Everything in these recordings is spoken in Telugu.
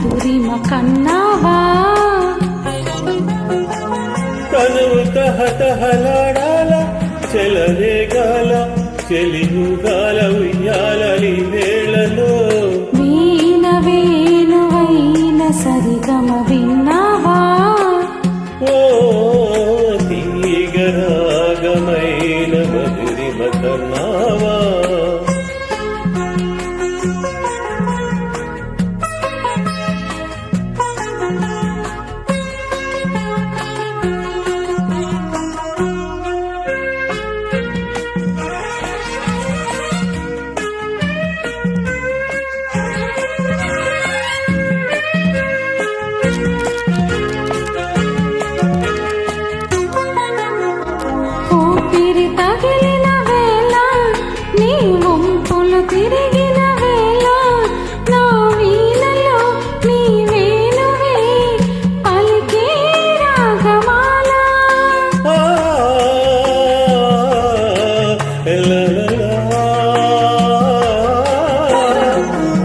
మధురిమ కన్నావా తనువు తహతహలాడాల చెలరేగాల చెలియుగాల ఉయ్యాలని వేళలో వీణ వేణువైన సరిగమ విన్నావా ఓ తీగరాగమైన మధురిమ కన్నావా తగిలిన వేళ నీ వంపులు తిరిగిన వేళ నా వీణలో నీ వేణువే పలికే రాగమాల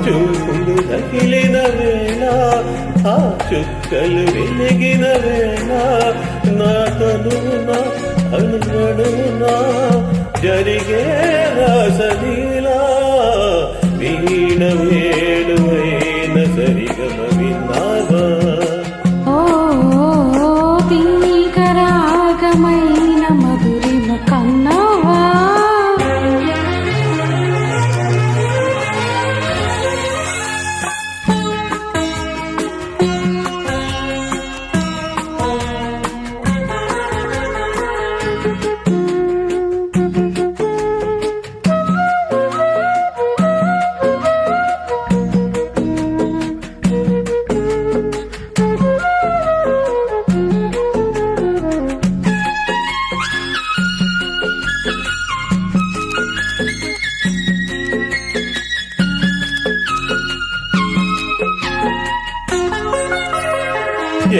చూపులు తగిలిన వేళ ఆ చుక్కలు వెలిగిన వేళ నా కనునా అనుగడునా జరిగే రాసలీలా వీణ వేణువైన సరిగమ విన్నావా ఓ తీగ రాగమైన మధురిమ కన్నావా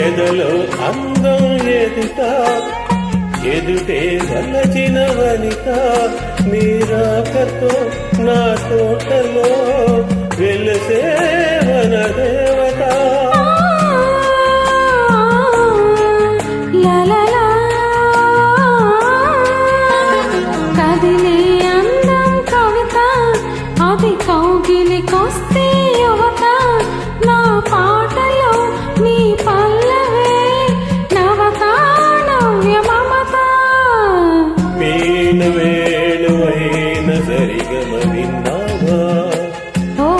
ఎదలో అందం ఎదుట ఎదుటే వలచిన వనిత నీరాకతో నా తోటలో వెలసే వన దేవత కదిలే అందం కవిత అది కౌగిలికొస్తే యువత నా పాటలో నీ పల్లవే నవత నవ్య మమత వీణ వేణువైన సరిగమ విన్నావా ఓ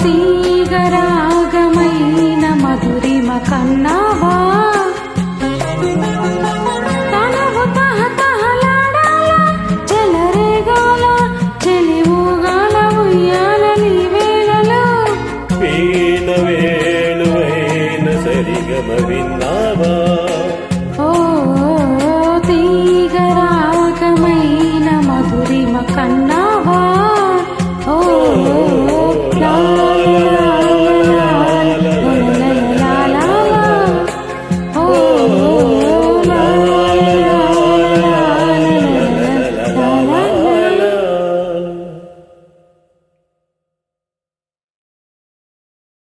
తీగ రాగమైన మధురిమ కన్నా